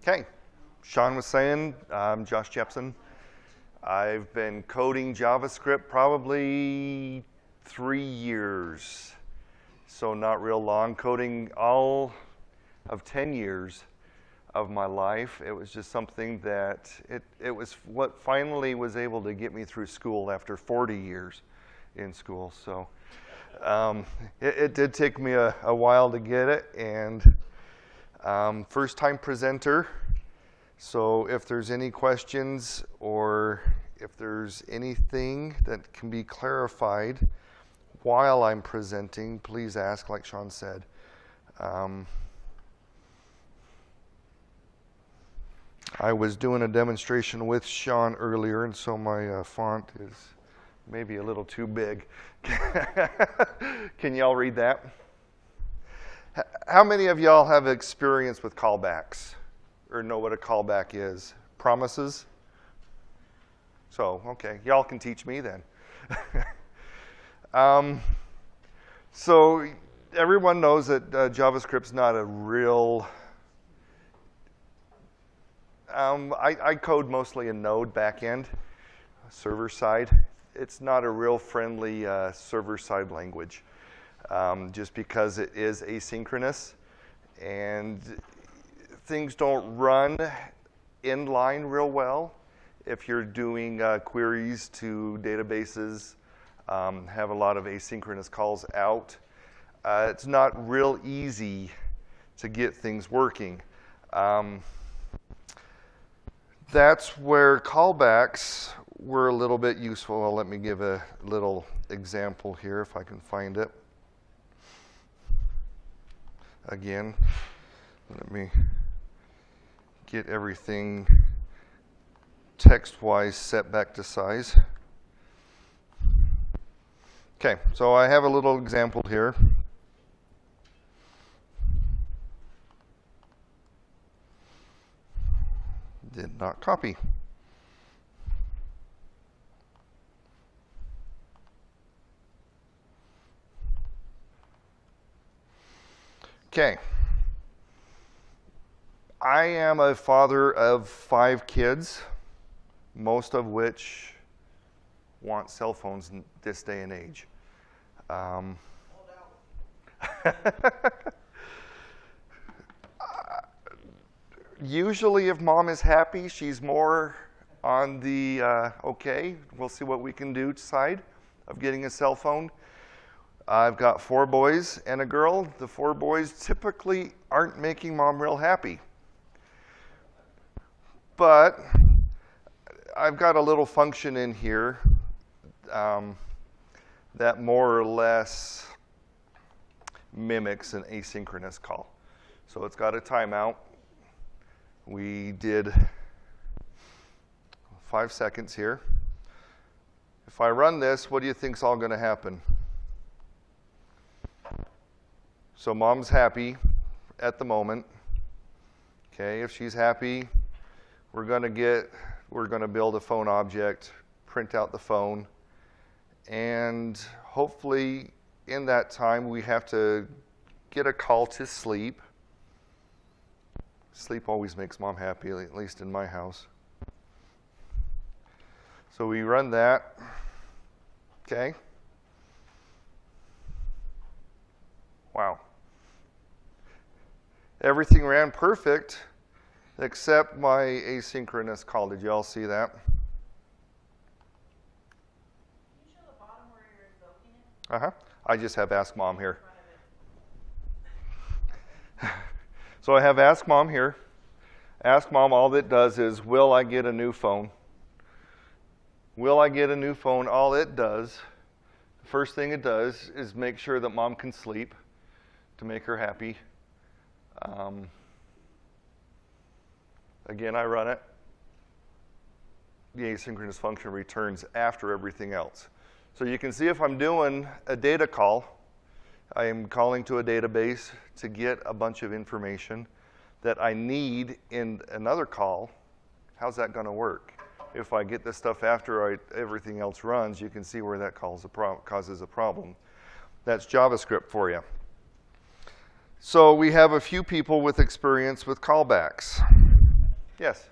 Okay, Sean was saying, I'm Josh Jeppson. I've been coding JavaScript probably 3 years, so not real long. Coding all of 10 years of my life. It was just something that, it was what finally was able to get me through school after 40 years in school. So it did take me a while to get it, and first time presenter. So if there's any questions or if there's anything that can be clarified while I'm presenting, please ask, like Sean said. I was doing a demonstration with Sean earlier, and so my font is maybe a little too big. Can y'all read that? How many of y'all have experience with callbacks or know what a callback is? Promises? So, okay, y'all can teach me then. So everyone knows that JavaScript's not a real... I code mostly in Node backend, server side. It's not a real friendly server side language, just because it is asynchronous and things don't run inline real well. If you're doing queries to databases, have a lot of asynchronous calls out, it's not real easy to get things working. That's where callbacks were a little bit useful. Well, let me give a little example here if I can find it. Again, let me get everything text-wise set back to size. Okay, so I have a little example here. Did not copy. Okay. I am a father of 5 kids, most of which want cell phones in this day and age. Usually if mom is happy, she's more on the, okay, we'll see what we can do side of getting a cell phone. I've got 4 boys and a girl. The 4 boys typically aren't making mom real happy. But I've got a little function in here that more or less mimics an asynchronous call. So it's got a timeout. We did 5 seconds here. If I run this, what do you think's all going to happen? So mom's happy at the moment. Okay, if she's happy, we're going to build a phone object, print out the phone, and hopefully in that time we have to get a call to sleep. Sleep always makes mom happy, at least in my house. So we run that. Okay. Wow. Everything ran perfect except my asynchronous call. Did you all see that? Can you show the bottom where you're invoking it? I just have Ask Mom here. So I have Ask Mom here. Ask Mom, all it does is, will I get a new phone? Will I get a new phone? All it does, the first thing it does is make sure that mom can sleep to make her happy. Again, I run it. The asynchronous function returns after everything else. So you can see if I'm doing a data call, I am calling to a database to get a bunch of information that I need in another call. How's that going to work? If I get this stuff after everything else runs, you can see where that causes a problem. That's JavaScript for you. So we have a few people with experience with callbacks. Yes.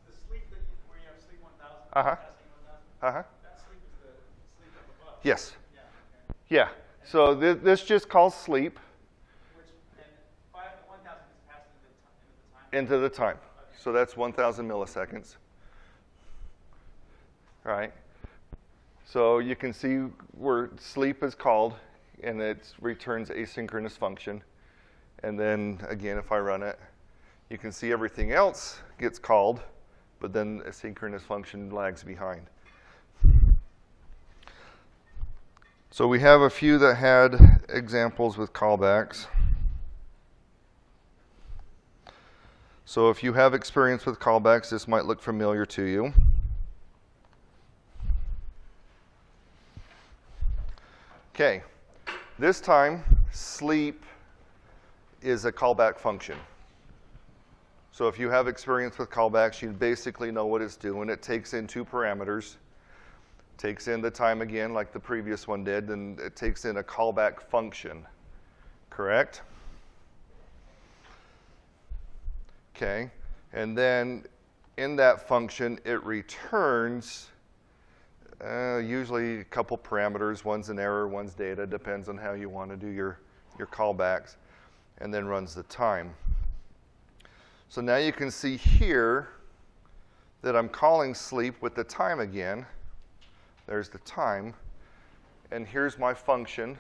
The sleep where you have sleep 1000, Uh-huh. testing 1000, Uh-huh. that sleep is the sleep up above. Yes. Yeah, okay. Yeah. So this just calls sleep Which, and 1000 is passed into the time. Okay. So that's 1,000 milliseconds. Right. So you can see where sleep is called, and it returns asynchronous function. And then, again, if I run it, you can see everything else gets called, but then asynchronous function lags behind. So we have a few that had examples with callbacks. So if you have experience with callbacks, this might look familiar to you. Okay, this time, sleep is a callback function. So if you have experience with callbacks, you basically know what it's doing. It takes in two parameters. Takes in the time again, like the previous one did, and it takes in a callback function, correct? Okay, and then in that function, it returns usually a couple parameters. One's an error, one's data, depends on how you want to do your callbacks, and then runs the time. So now you can see here that I'm calling sleep with the time again. There's the time. And here's my function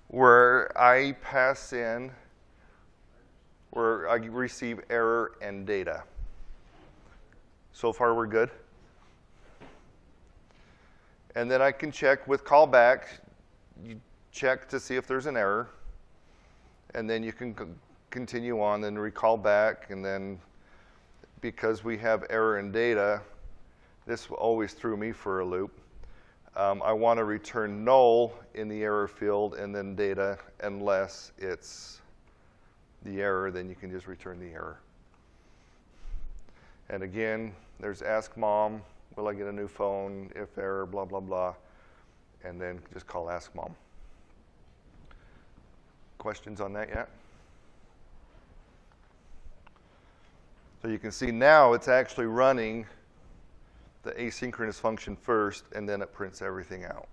where I pass in, where I receive error and data. So far, we're good. And then I can check with callback. You check to see if there's an error. And then you can continue on and recall back. And then because we have error and data, this always threw me for a loop. I want to return null in the error field and then data, unless it's the error, then you can just return the error. And again, there's ask mom, will I get a new phone, if error, blah, blah, blah, and then just call ask mom. Questions on that yet? So you can see now it's actually running the asynchronous function first, and then it prints everything out.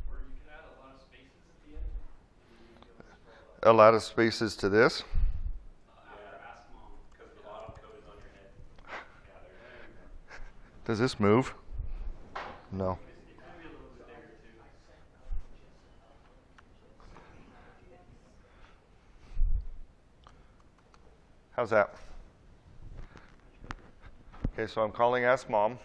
Or you can add a lot of spaces at the end. A lot of spaces to this. After ask mom, because a lot of code is on your head. Yeah, there. Does this move? No. It could be a little bit bigger too. How's that? Okay, so I'm calling ask mom.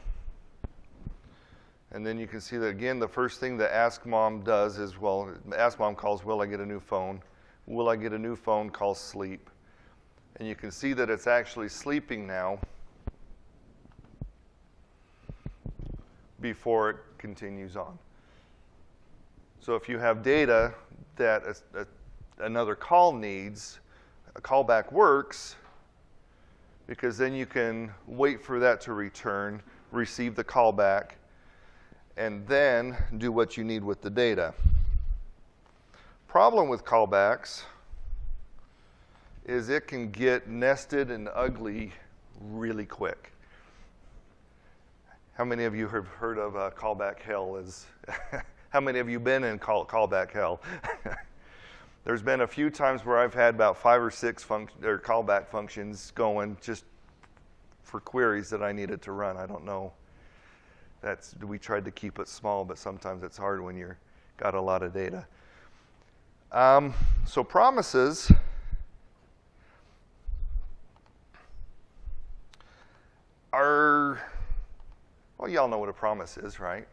And then you can see that, again, the first thing that ask mom does is, well, ask mom calls, will I get a new phone? Will I get a new phone? Calls sleep. And you can see that it's actually sleeping now before it continues on. So if you have data that another call needs, a callback works, because then you can wait for that to return, receive the callback, and then do what you need with the data. Problem with callbacks is it can get nested and ugly really quick. How many of you have heard of callback hell? How many of you been in callback hell? There's been a few times where I've had about 5 or 6 callback functions going just for queries that I needed to run. I don't know. We tried to keep it small, but sometimes it's hard when you've got a lot of data. So promises are, well, y'all know what a promise is, right?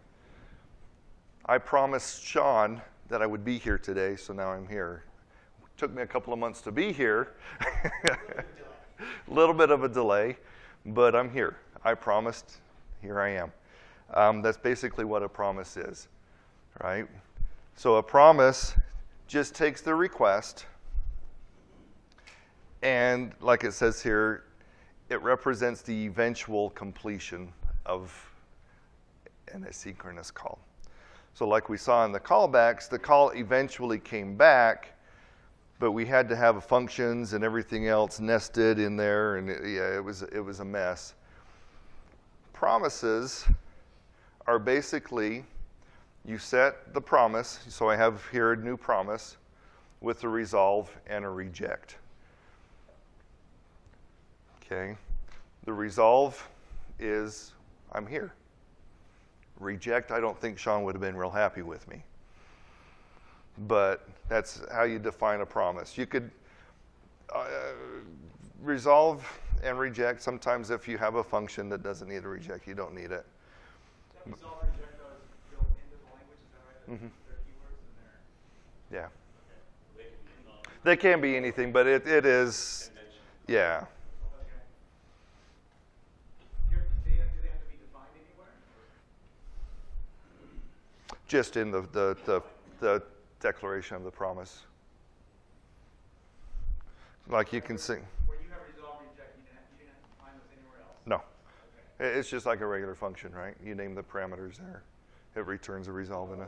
I promised Sean that I would be here today, so now I'm here. It took me a couple of months to be here. A little bit of a delay, but I'm here. I promised, here I am. That's basically what a promise is, right? So a promise just takes the request, and like it says here, it represents the eventual completion of an asynchronous call. So like we saw in the callbacks, the call eventually came back, but we had to have functions and everything else nested in there, and it was a mess. Promises are basically, you set the promise, so I have here a new promise with a resolve and a reject. Okay, the resolve is I'm here. Reject, I don't think Sean would have been real happy with me. But that's how you define a promise. You could resolve and reject. Sometimes if you have a function that doesn't need a reject, you don't need it. That resolve and reject though is built into the language, is that right? Mm-hmm. They're keywords in there. Yeah. Okay. They can be anything, but it is, yeah. Okay. Do they have to be defined anywhere? Just in the declaration of the promise. Like you can see. Where you have resolve and reject, you didn't have to define those anywhere else? No. Okay. It's just like a regular function, right? You name the parameters there. It returns a resolve in a.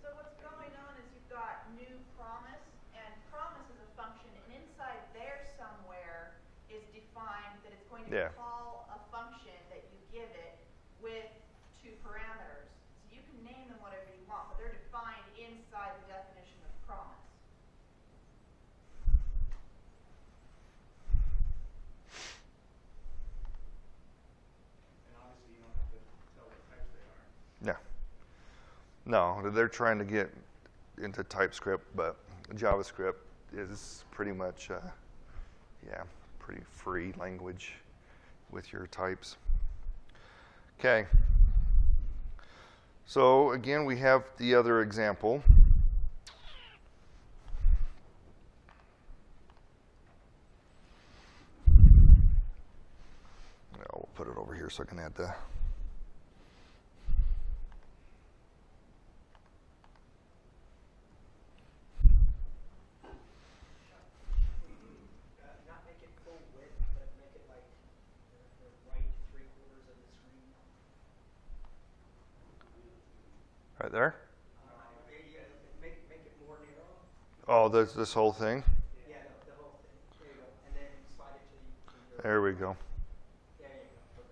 So what's going on is you've got new promise, and promise is a function, and inside there somewhere is defined that it's going to call a function that you give it with 2 parameters. So you can name them whatever you want, but they're defined inside the definition of promise. And obviously you don't have to tell what types they are. No, they're trying to get into TypeScript, but JavaScript is pretty much, pretty free language with your types. Okay. So again, we have the other example. We'll put it over here so I can add the. Not make it full width, but make it like the right 3/4 of the screen. Right there? Make it more narrow. Oh, this whole thing? Yeah, the whole thing. There you go. And then slide it to the. There we go. There you go.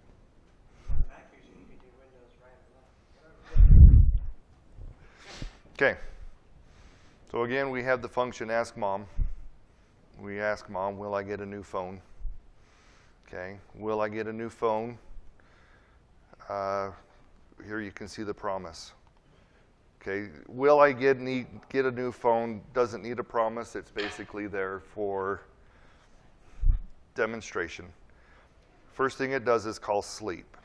On Mac, usually you can do Windows right and left. Okay. So again, we have the function ask mom. We ask mom, will I get a new phone? Okay. Will I get a new phone? Here you can see the promise. Okay. Will I get a new phone? Doesn't need a promise. It's basically there for demonstration. First thing it does is call sleep.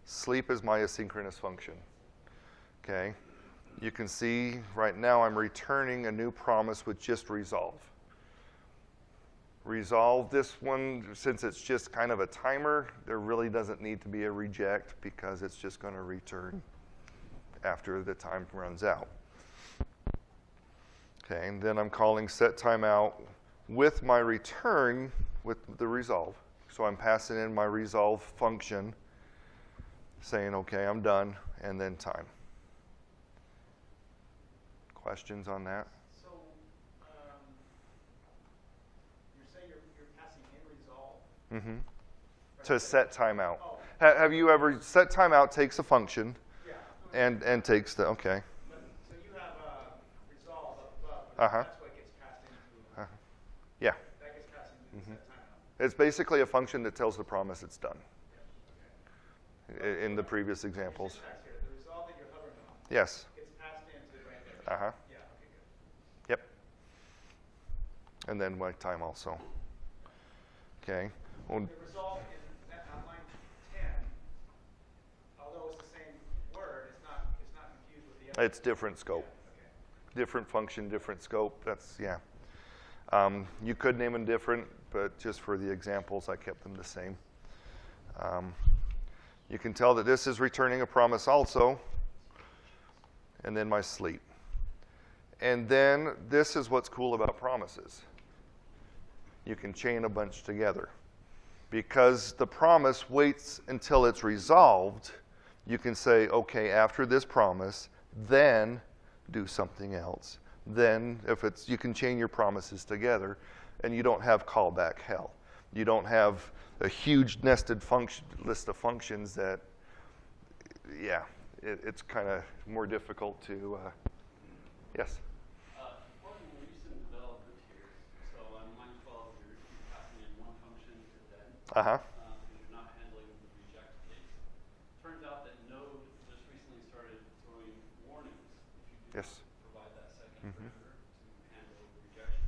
Sleep is my asynchronous function. Okay. You can see right now I'm returning a new promise with just resolve. Resolve, this one, since it's just kind of a timer, there really doesn't need to be a reject because it's just going to return after the time runs out. Okay, and then I'm calling set timeout with my return with the resolve. So I'm passing in my resolve function saying, okay, I'm done, and then time. Questions on that? So, you say you're passing in resolve. Mm-hmm. To set timeout. Oh. Have you ever, set timeout takes a function and takes the, okay. But, so you have resolve up above, Uh-huh. that's what gets passed into. Yeah. That gets passed into set timeout. It's basically a function that tells the promise it's done. In the previous examples. The resolve that you're hovering on Yes. gets passed into right there. Uh-huh. Yeah, okay, good. Yep. And then my time also. Okay. Well, The resolve on line 10, although it's the same word, it's not confused with the other. it's different scope. Okay. Different function, different scope. That's, yeah. You could name them different, but just for the examples, I kept them the same. You can tell that this is returning a promise also, and then my sleep. And then this is what's cool about promises. You can chain a bunch together. Because the promise waits until it's resolved, you can say, okay, after this promise, then do something else. then if it's, you can chain your promises together and you don't have callback hell. You don't have a huge nested function list of functions that, yeah, it's kind of more difficult to, yes? One recent development here. So on line 12, you're passing in one function to then. Uh-huh. You're not handling the reject case. Turns out that Node just recently started throwing warnings if you do Yes. not provide that second parameter to handle the rejection.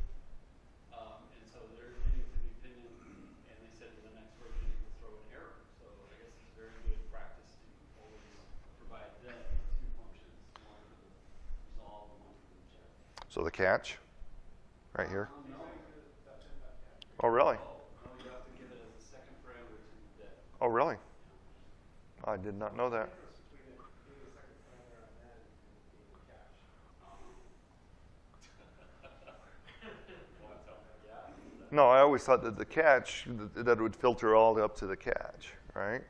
And so they're getting to the opinion, and they said in the next version it will throw an error. So I guess it's very good practice to always provide then two functions, one for the resolve and one for the reject. So the catch, right here. No. Oh, really? No, you have to give it as a second parameter to the dev. Oh, really? I did not know that. No, I always thought that the catch, that it would filter all up to the catch, right?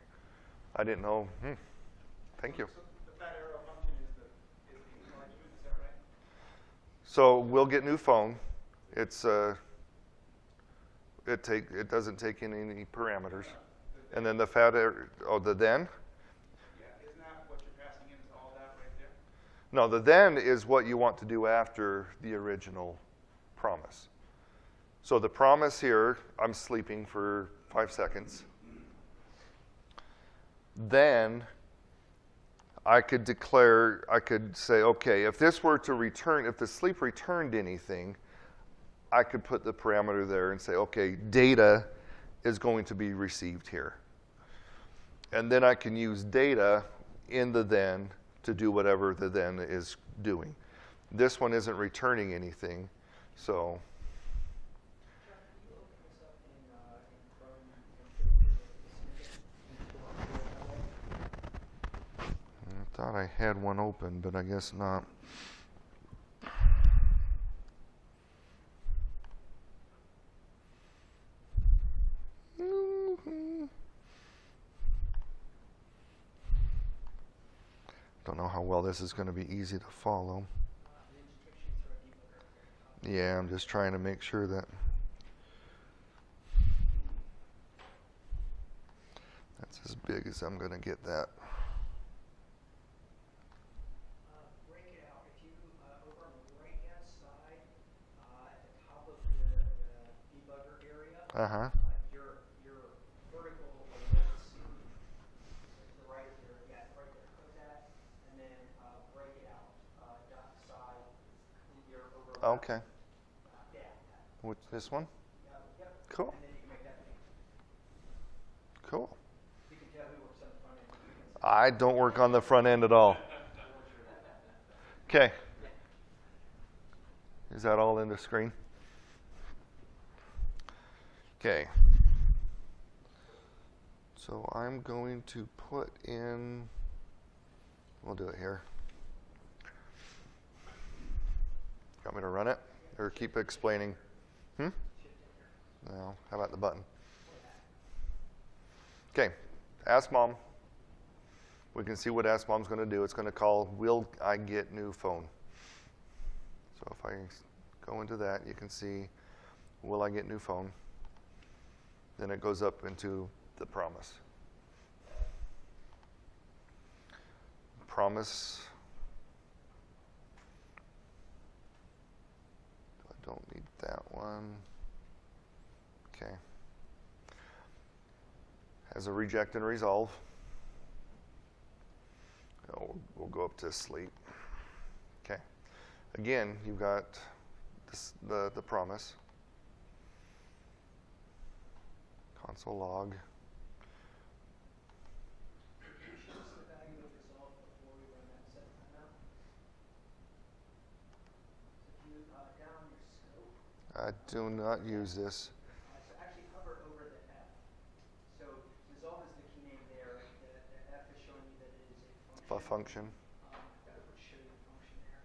I didn't know. Thank you. So the fat arrow function is the acknowledgement, is that right? So we'll get new phone. It's it doesn't take in any parameters, and then the fat arrow. Oh, the then. Yeah, isn't that what you're passing in, is all that right there? No, the then is what you want to do after the original promise. So the promise here, I'm sleeping for 5 seconds. Then I could declare, I could say, okay, if this were to return, if the sleep returned anything, I could put the parameter there and say, okay, data is going to be received here. And then I can use data in the then to do whatever the then is doing. This one isn't returning anything, so. Can you open this up in Chrome and put it in the snippet? I thought I had one open, but I guess not. Don't know how well this is going to be easy to follow. The instructions are a debugger. Yeah, I'm just trying to make sure that that's as big as I'm going to get that. Break it out. If you, over on the right-hand side, at the top of the debugger area, Uh-huh. your vertical alerts to the right there, yeah, right there. Click that, and then break it out. Dot side, your overlap. Okay. Yeah. Which, this one? Yep. Cool. And then you can make that big. Cool. You can tell who works on the front end. You can I don't work on the front end at all. Okay. Is that all in the screen? Okay. So I'm going to put in, we'll do it here. You want me to run it or keep explaining? No, how about the button? Okay, ask mom. We can see what ask mom's going to do. It's going to call, will I get new phone? So if I go into that, you can see, will I get new phone? Then it goes up into the promise. Promise. I don't need that one. Okay. Has a reject and resolve. Oh, we'll go up to sleep. Okay. Again, you've got this, the promise. Console log. show us the value of resolve before we run that set timeout. So if you, down on your scope, I do not use this. so actually hover over the F. So resolve is the key name there. The F is showing you that it is a A function. I've got to show you the function there.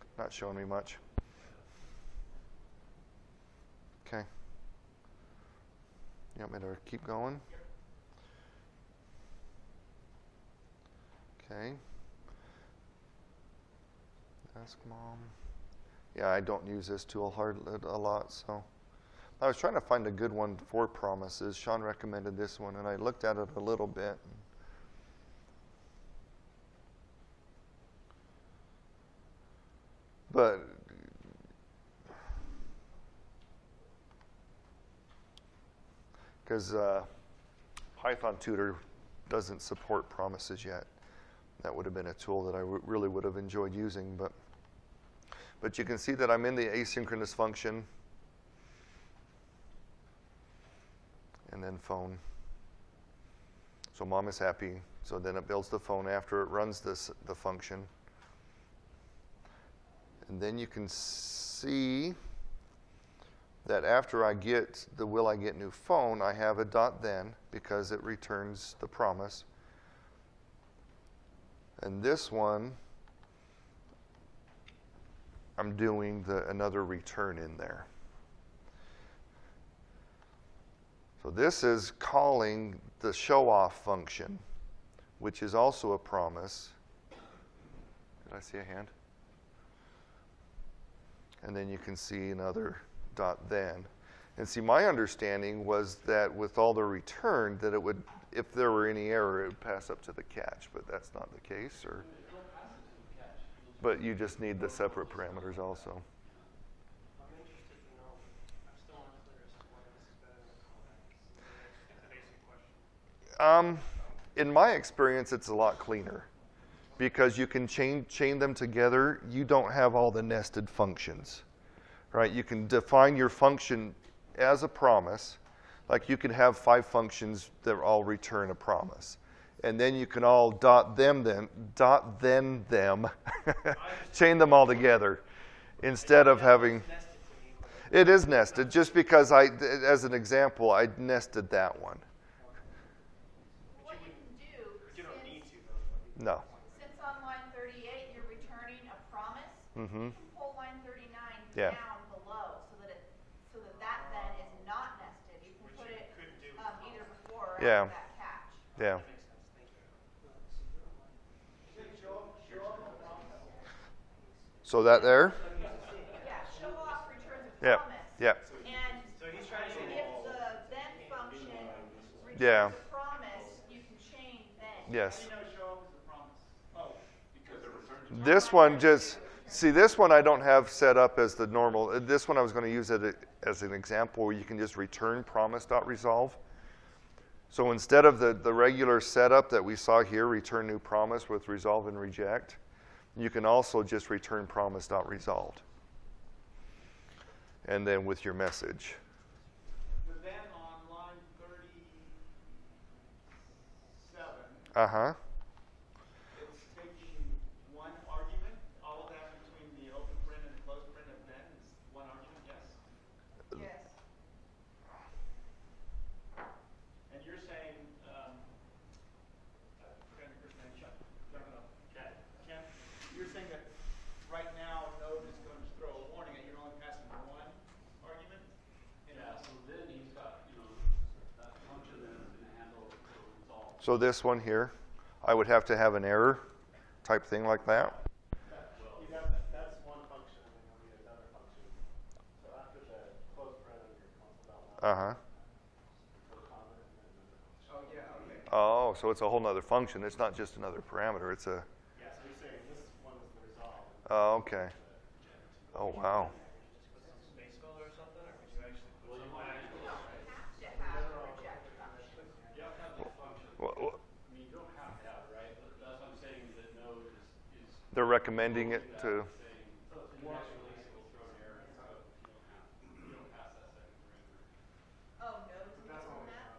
It's Not showing me much. Okay. You want me to keep going? Okay. Ask mom. Yeah, I don't use this tool a lot, so. I was trying to find a good one for promises. Sean recommended this one, and I looked at it a little bit. But because Python Tutor doesn't support promises yet. That would have been a tool that I really would have enjoyed using. But you can see that I'm in the asynchronous function. And then phone. So mom is happy. So then it builds the phone after it runs the function. And then you can see that after I get the will I get new phone, I have a dot then because it returns the promise. And this one, I'm doing another return in there. So this is calling the show off function, which is also a promise. Did I see a hand? And then you can see another dot then. And see, my understanding was that with all the return, that it would, if there were any error, it would pass up to the catch, but that's not the case. Or, but you just need the separate parameters also. I'm interested to know. I'm still unclear as to why this is better than callbacks. It's a basic question. In my experience, it's a lot cleaner because you can chain them together. You don't have all the nested functions, right? You can define your function as a promise. Like you can have 5 functions that all return a promise. And then you can all then them, chain them all together instead of having, it is nested just because as an example, I nested that one. What you can do, You don't need to, though. No. since on line 38 you're returning a promise, Mm-hmm. you can pull line 39 Yeah. down below so that then is not nested. You can put it either before or Yeah. after that catch. Yeah. So that there? Yeah, show off returns a Yeah. promise. Yeah. And So he's trying to say if the then function returns Yeah. a promise, you can chain then. Yes. How do you know show off is a promise? Oh, because it returns. This one just, see this one I don't have set up as the normal. This one I was going to use it as an example where you can just return promise.resolve. So instead of the regular setup that we saw here, return new promise with resolve and reject, you can also just return promise.resolved. And then with your message. The then on line 37, Uh-huh. it's taking one argument. All of that between the open print and the closed print of then is one argument, yes? Yes. And you're saying, Ken, you're saying that right now Node is going to throw a warning and you're only passing one argument? Yeah, so then he's got, that function then is going to handle the resolve. So this one here, I would have to have an error type thing like that. That's one function, and then there'll be another function. So after the close parameter comes about Uh-huh. for the comment, and then another function. Oh, yeah, okay. Oh, so it's a whole nother function. It's not just another parameter. It's a, Yeah, so you're saying this one is the resolve. oh, okay. Oh, wow. space filler or something, or could you actually put You don't have to have a reject function. You have to have that function. Well, I mean, you don't have to have it, right? But that's what I'm saying, that Node is they're recommending it to, saying, so if you next release it will throw an error, so you don't pass that second parameter. Oh, nodes and this and that?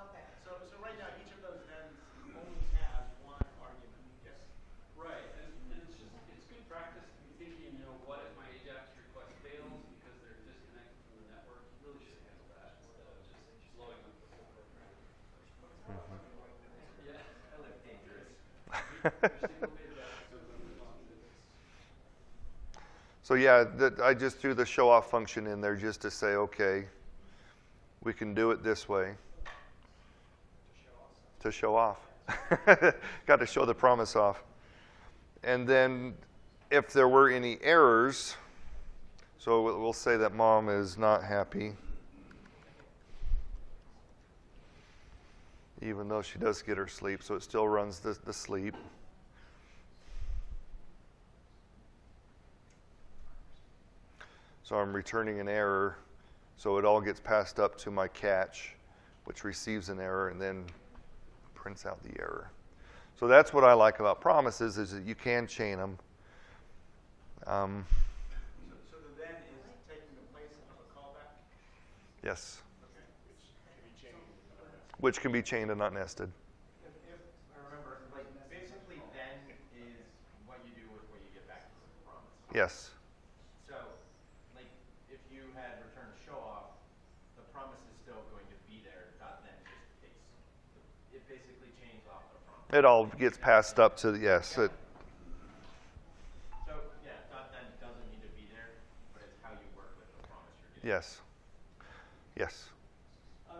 Okay. So right now, each of those ends only has one argument, yes? Right, and it's good practice to be thinking, what if my AJAX request fails because they're disconnected from the network? You really should handle that instead of just blowing up the whole program. Yeah, I like dangerous. so yeah, I just threw the show off function in there just to say, okay, we can do it this way. To show off. Got to show the promise off. And then if there were any errors, so we'll say that mom is not happy, even though she does get her sleep, so it still runs the sleep. So I'm returning an error, so it all gets passed up to my catch, which receives an error and then prints out the error. So that's what I like about promises, is that you can chain them. So the then is taking the place of a callback? Yes. Okay. Which can be chained and not nested. If I remember, like basically then is what you do with what you get back from the promise. Yes. So, like if you had returned show off, the promise is still going to be there. Then just takes it basically chains off the promise. It all gets passed up to yes. So yeah, then doesn't need to be there, but it's how you work with the promise you're getting. Yes. Yes. So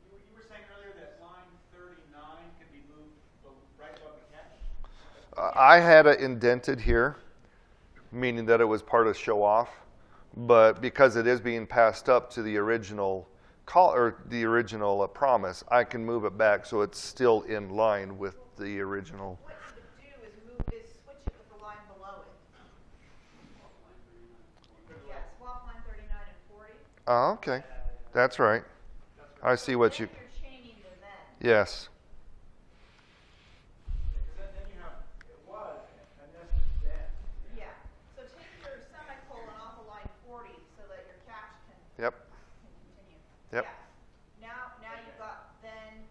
you were saying earlier that line 39 could be moved right above the catch? I had it indented here, meaning that it was part of show off, but because it is being passed up to the original call or the original promise, I can move it back so it's still in line with the original. What you could do is switch it with the line below it. Yeah, swap line 39 and 40. Oh, okay. That's right. I see what you. Then you're chaining the then. Yes. Because then you have, it was a nested then. Yeah. So take your semicolon off of line 40 so that your catch can Yep. continue. Yep. Yeah. Now you've got then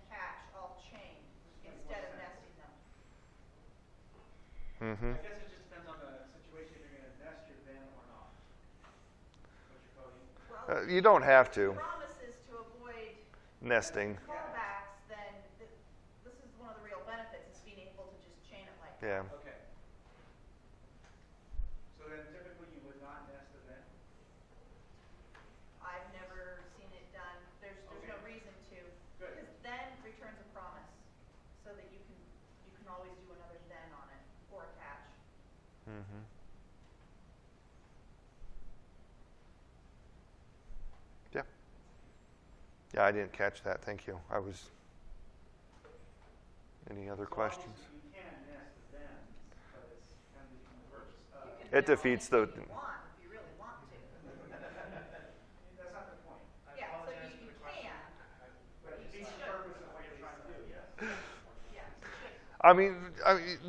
catch all chained instead of nesting them. Mm-hmm. I guess it just depends on the situation if you're going to nest your then or not. What you're coding. Well, You don't have to. promises to avoid Nesting. callbacks, then this is one of the real benefits, is being able to just chain it like that. Yeah. Okay. So then typically you would not nest the then? I've never seen it done. There's no Okay. reason to. Good. Because then returns a promise, so that you can always do another then on it or a catch. Mm-hmm. Yeah. Yeah, I didn't catch that. Thank you. I was. Any other questions? Obviously you can nest the then, but it's kind of reverse. You can It do defeats anything the- you want if you really want to. That's not the point. Yeah, so you can. But it defeats the purpose of what you're trying to do, yes. Yeah. I mean,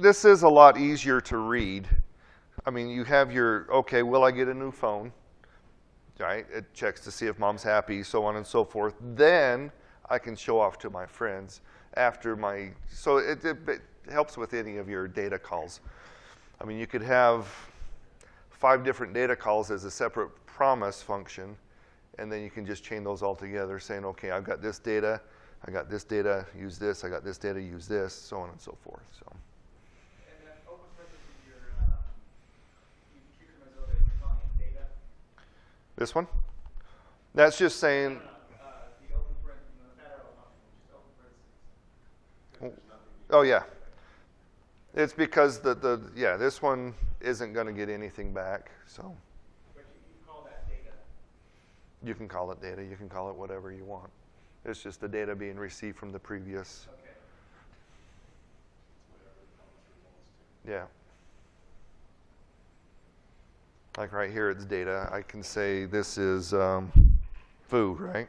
this is a lot easier to read. I mean, you have your, okay, will I get a new phone? Right? It checks to see if mom's happy, so on and so forth. Then I can show off to my friends after my, so it helps with any of your data calls. I mean, you could have 5 different data calls as a separate promise function, and then you can just chain those all together, saying, okay, I've got this data, use this, I got this data, use this, so on and so forth. So. And then open parentheses, you treat them as though they're calling it data. This one? That's just saying, The open parentheses, the federal function, which is open parentheses. oh yeah. It's because this one isn't going to get anything back, so But you call that data. you can call it data, you can call it whatever you want. It's just the data being received from the previous. Okay. Yeah. Like right here, it's data. I can say this is food, right?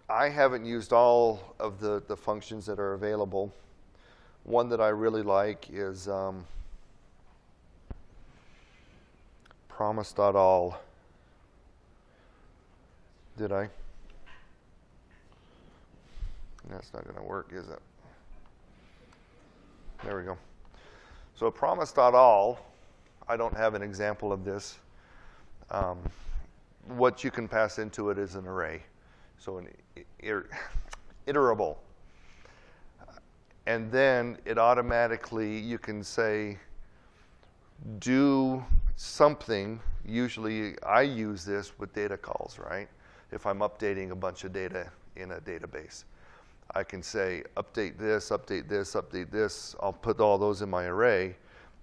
I haven't used all of the functions that are available. One that I really like is promise.all. Did I? That's not going to work, is it? There we go. So promise.all, I don't have an example of this. What you can pass into it is an array. So an iterable. And then it automatically, you can say, do something. Usually I use this with data calls, right? If I'm updating a bunch of data in a database. I can say update this, update this, update this. I'll put all those in my array,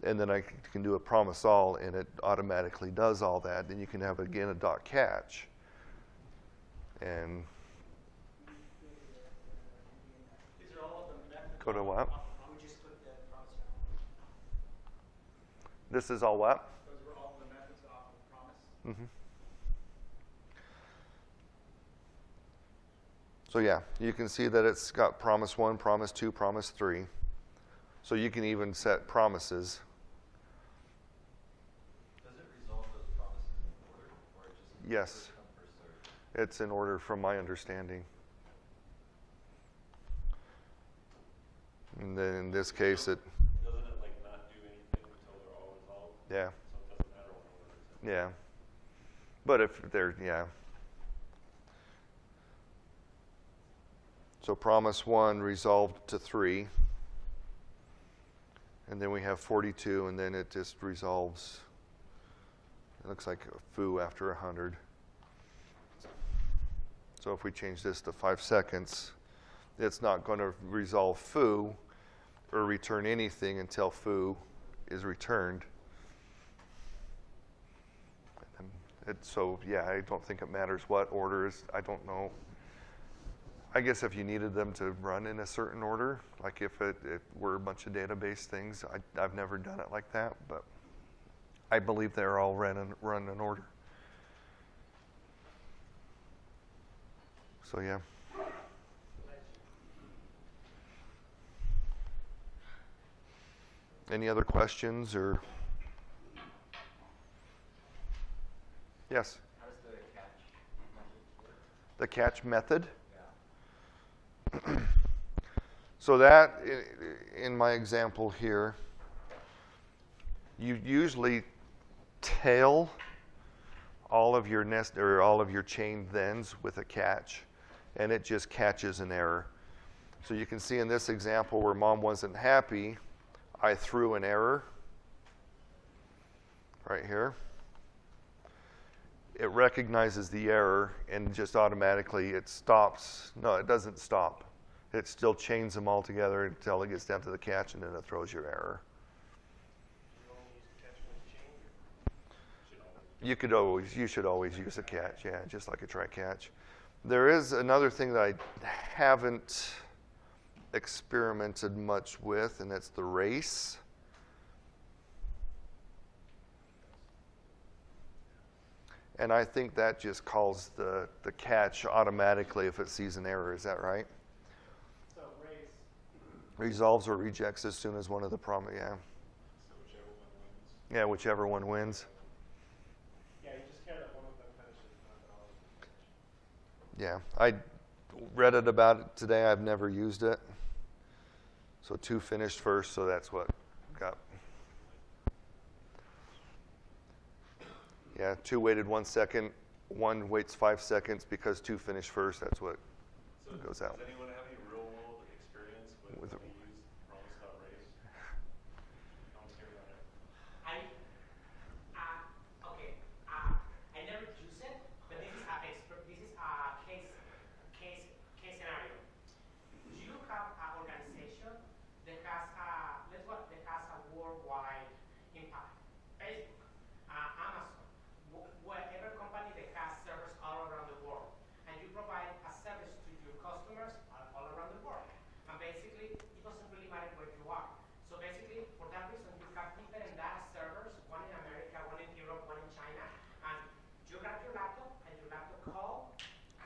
and then I can do a promise all, and it automatically does all that. Then you can have, again, a dot catch. And These are all of the methods. go to what? We just took the promise out. This is all what? Those were all the methods off of promise. Mm-hmm. So yeah, you can see that it's got promise 1, promise 2, promise 3. So you can even set promises. Does it resolve those promises in order, or it just Yes. first come, first served? It's in order from my understanding. And then in this case, it, Doesn't it like not do anything until they're all resolved? yeah, So it doesn't matter what order it's in. yeah. But if they're, yeah. So promise 1 resolved to 3. And then we have 42, and then it just resolves. It looks like a foo after 100. So if we change this to 5 seconds, it's not going to resolve foo or return anything until foo is returned. So yeah, I don't think it matters what order is. I don't know. I guess if you needed them to run in a certain order, like if it were a bunch of database things, I've never done it like that, but I believe they're all run in order. So yeah. Any other questions or? Yes. How does the catch method work? The catch method. Yeah. So that, in my example here, you usually tail all of your nest or all of your chained thens with a catch, and it just catches an error. So you can see in this example where mom wasn't happy, I threw an error right here. It recognizes the error and just automatically it stops. No, it doesn't stop. It still chains them all together until it gets down to the catch, and then it throws your error. You should always use a catch, yeah, just like a try catch. There is another thing that I haven't experimented much with, and that's the race. And I think that just calls the catch automatically if it sees an error. Is that right? So race. Resolves or rejects as soon as one of the yeah. So whichever one wins. Yeah, whichever one wins. Yeah, you just care that one of them finishes, not that all of them finish. Yeah, I read it about it today. I've never used it. So 2 finished first, so that's what got. Yeah, 2 waited 1 second, 1 waits 5 seconds because 2 finished first. That's what goes out. Does anyone have any real world experience with With when you use promise.race? I was hearing about it. I never use it, but this is a case scenario. You have an organization that has a worldwide impact. Facebook, Amazon, whatever company that has servers all around the world, and you provide a service to your customers all around the world. And basically, it doesn't really matter where you are. So basically, for that reason, you have different data servers, one in America, one in Europe, one in China, and you grab your laptop and your laptop call,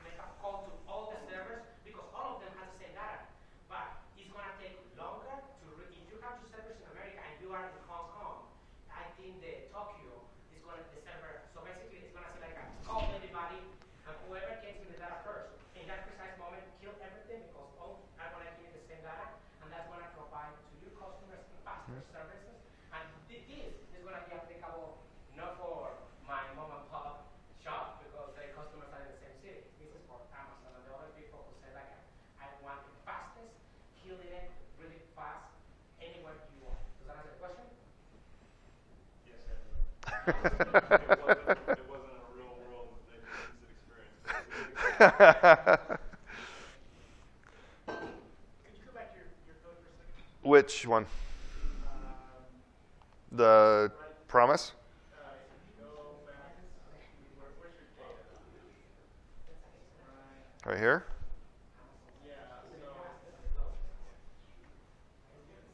make a call to all the servers because all of them have the same data. But it's gonna take longer to if you have your servers in America and you are in Hong Kong, I think the Tokyo is gonna the server. So basically, it's gonna say like call everybody and whoever gets in the data first in that precise moment kill everything because all are gonna give you the same data, and that's gonna provide to your customers faster services. And this is gonna be applicable not for my mom and pop shop because their customers are in the same city. This is for Amazon and the other people who say like I want the fastest, killing it really fast anywhere you want. Does that answer the question? Yes, I It wasn't a real world experience. Could you go back to your code for a second? Which one? The promise? Go back. Where's your data? Right here? Yeah, so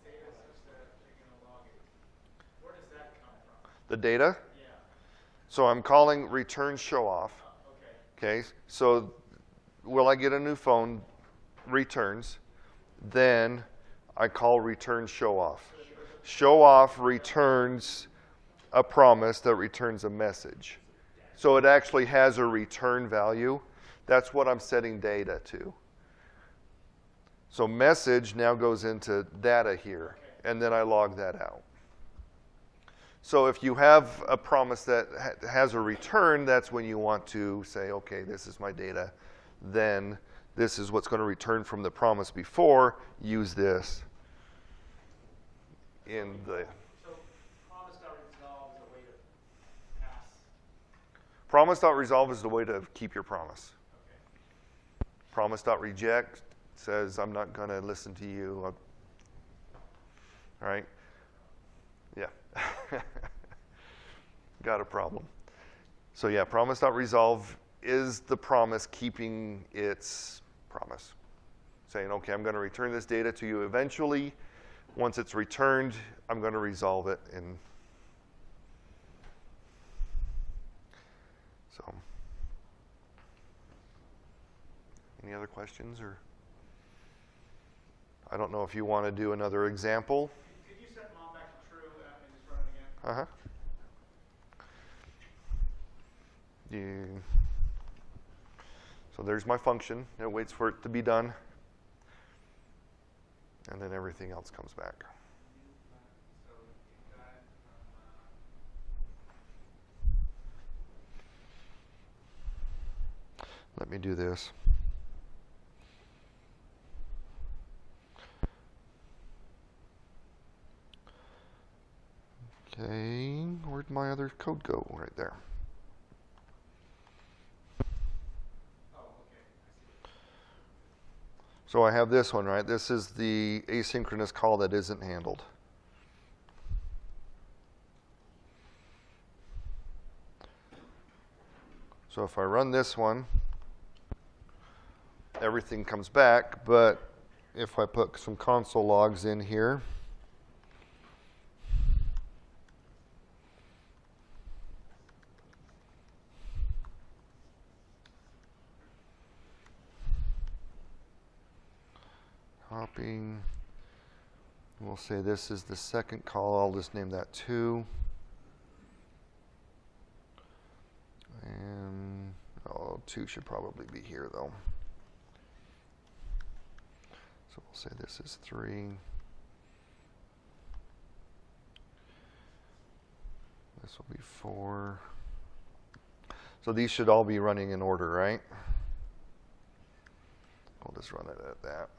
data such that you're going to log it. Where does that come from? The data? Yeah. So I'm calling return show off. Okay. Okay, so will I get a new phone? Returns. Then I call return show off. Show off returns a promise that returns a message. So it actually has a return value. That's what I'm setting data to. So message now goes into data here, and then I log that out. So if you have a promise that has a return, that's when you want to say, okay, this is my data. Then this is what's going to return from the promise before. Use this in the... So promise.resolve is a way to pass. Promise.resolve is the way to keep your promise. Okay. Promise.reject says, I'm not going to listen to you. All right? Yeah. Got a problem. So yeah, promise.resolve is the promise keeping its promise. Saying, okay, I'm going to return this data to you eventually. Once it's returned, I'm going to resolve it. And so, any other questions? Or I don't know if you want to do another example. Could you set mom back to true and just run it again? Uh-huh. So there's my function. It waits for it to be done. And then everything else comes back. So you got it from, Let me do this. Okay, where'd my other code go? Right there. So I have this one, right? This is the asynchronous call that isn't handled. So if I run this one, everything comes back, but if I put some console logs in here, copying, we'll say this is the second call. I'll just name that 2. And 2 should probably be here though. So we'll say this is 3. This will be 4. So these should all be running in order, right? We'll just run it at that.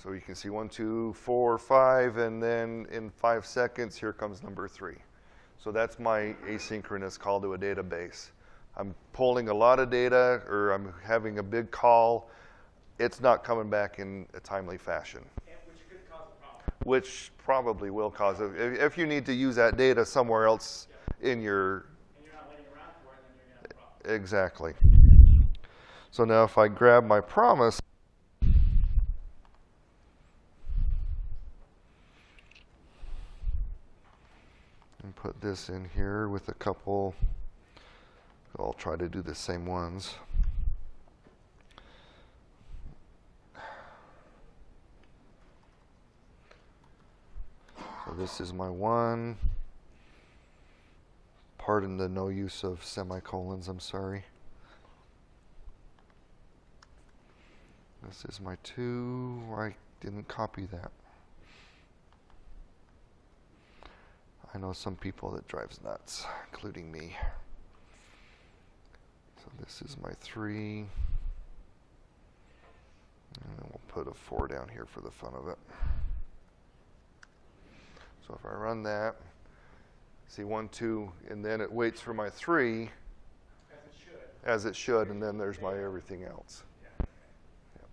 So you can see 1, 2, 4, 5, and then in 5 seconds, here comes number 3. So that's my asynchronous call to a database. I'm pulling a lot of data, or I'm having a big call. It's not coming back in a timely fashion. which could cause a problem. Which probably will cause it. If you need to use that data somewhere else in your... And you're not waiting around for it, then you're going to have a problem. Exactly. So now if I grab my promise, and put this in here with a couple, I'll try to do the same ones. So this is my 1. Pardon the no use of semicolons, I'm sorry. This is my 2. I didn't copy that. I know some people that drives nuts, including me. So this is my 3. And then we'll put a 4 down here for the fun of it. So if I run that, See, 1, 2, and then it waits for my 3 As it should. and then there's my everything else. Yeah. Yep.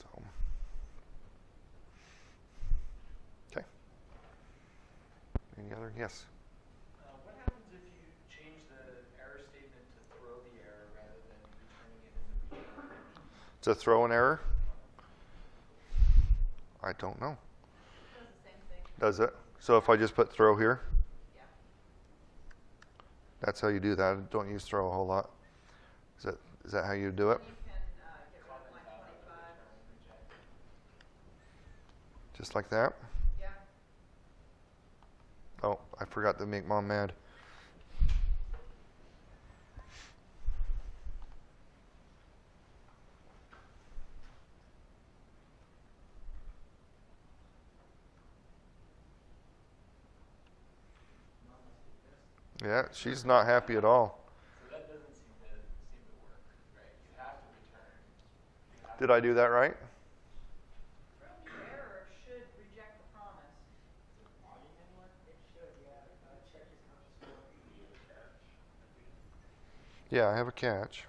So. Okay. Any other? Yes. What happens if you change the error statement to throw the error rather than returning it in the return function? To throw an error? I don't know. It does the same thing. Does it? So if I just put throw here, Yeah. that's how you do that. Don't use throw a whole lot. Is that how you do it? You can get rid of line 25. Just like that? Yeah. Oh, I forgot to make Mom mad. Yeah, she's not happy at all. So that doesn't seem to work, right? You have to return. Did I do that right? Throw new error should reject the promise. It should, yeah. Check his console. Yeah, I have a catch.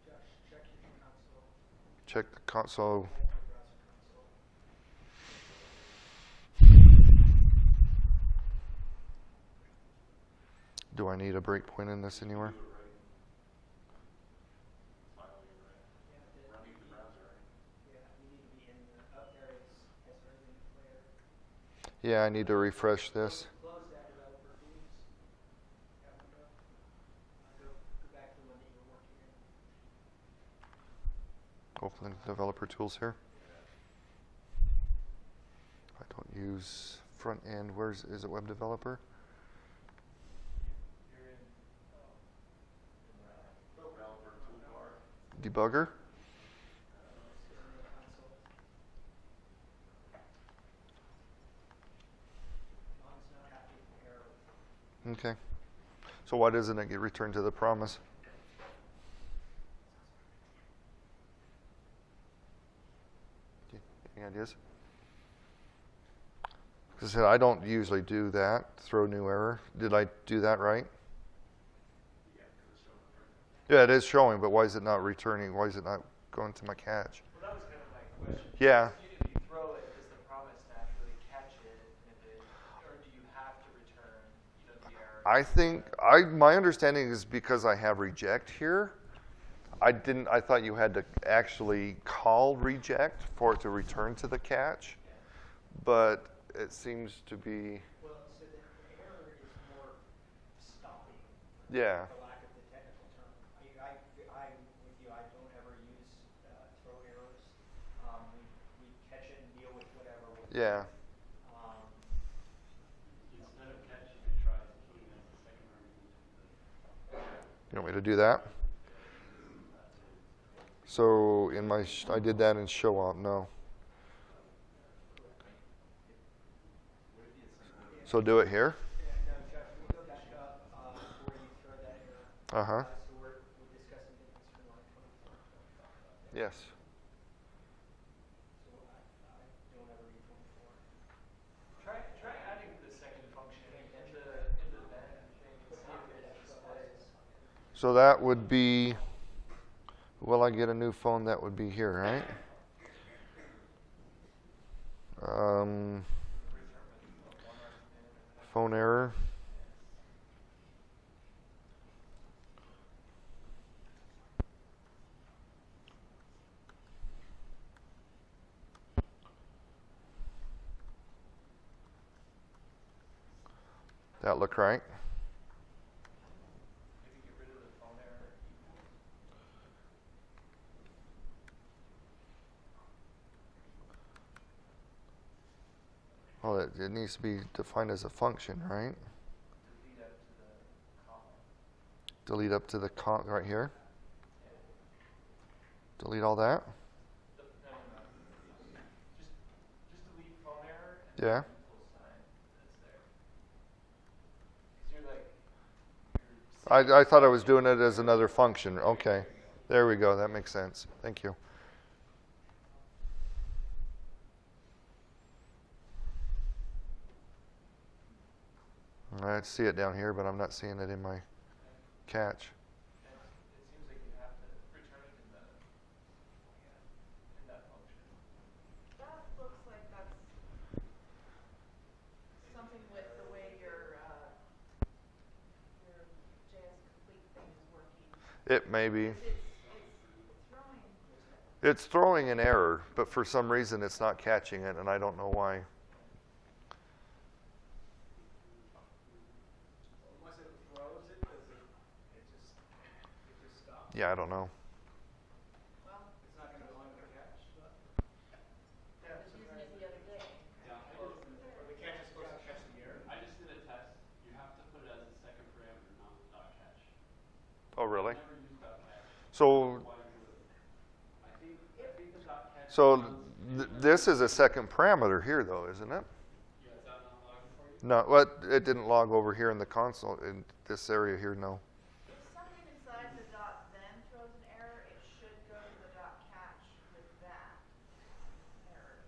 Josh, check your console. Check the console. Browser console. Do I need a breakpoint in this anywhere? Yeah, you need to be in the, up there is everything clear. Yeah, I need to refresh this. Close that developer tools. That window. Go back to the one that you were working in. Open the developer tools here. I don't use front end. Is it web developer? You're in Developer toolbar. Debugger? Mom's not happy with the error. Okay. So why doesn't it get returned to the promise? Any ideas? Because I said I don't usually do that. Throw new error. Did I do that right? Yeah, it is showing, but why is it not returning? Why is it not going to my catch? Well, that was kind of my question. Yeah. If you throw it, does the promise naturally catch it? Or do you have to return, the error? I think my understanding is because I have reject here. I thought you had to actually call reject for it to return to the catch, but it seems to be. Well, so the error is more stopping. Yeah. For lack of the technical term. I'm with you. I don't ever use throw errors. We catch it and deal with whatever. Yeah. Instead of catching it, try putting it as the second argument. You want me to do that? So in my, I did that in show up. No. So do it here. Yeah, no, Josh, we'll go back up where you throw that error. Uh-huh. So we're discussing difference between line 24 and 25. Yes. So I don't ever read 24. Try adding the second function into the then thing and see if it displays. So that would be, will I get a new phone? That would be here, right? Phone error. That look right? Maybe get rid of the phone error. Well, it needs to be defined as a function, right? Delete up to the column. Delete up to the right here. Delete all that. No. Just delete phone error and Yeah. the equal sign that's there. 'Cause you're I thought I was doing it as another function. Okay. There we go. That makes sense. Thank you. I see it down here, but I'm not seeing it in my catch. And it seems like you have to return it in that function. That looks like that's something with the way your JS complete thing is working. It may be. It's It's throwing an error, but for some reason it's not catching it, and I don't know why. Once it throws it, does it just stop? Yeah, I don't know. well, It's not going to go into the cache? I was using it the other day. Yeah, Or the cache is supposed to catch the error? I just did a test. You have to put it as a second parameter, not dot catch. Oh, really? Never use dot catch. So, Why do it? I think the dot catch. so this is a second parameter here, though, isn't it? Yeah, is that not logging for you? No, well, it didn't log over here in the console in this area here. No. If something inside the dot then throws an error, it should go to the dot catch with that error.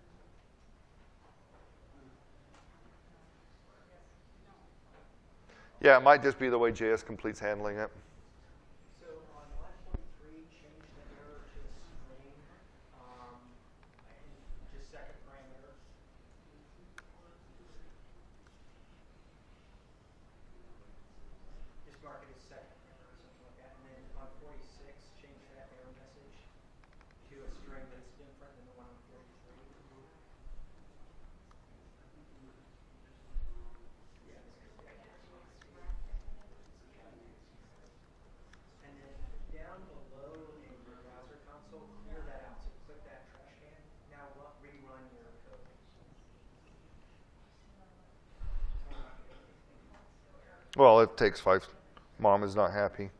Yeah, it might just be the way JS Complete's handling it. So on line 43, change the error to string, and just second parameter. Just mark it as second parameter or something like that. And then on 46, change that error message to a string that's different than the one on 43. Yeah, and then down below in your browser console, clear that out. So click that trash can. Now rerun your code. Well, it takes 5. Mom is not happy.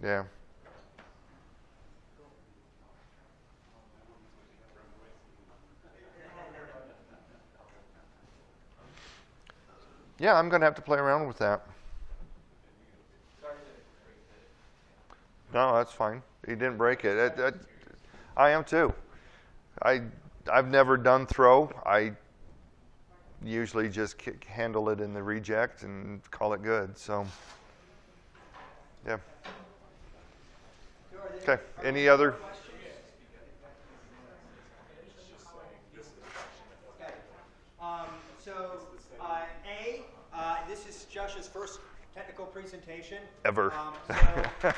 Yeah. Yeah, I'm going to have to play around with that. No, that's fine. He didn't break it. I am too. I've never done throw. I usually just handle it in the reject and call it good. So, yeah. Okay. Any other? This is Josh's first technical presentation. Ever. So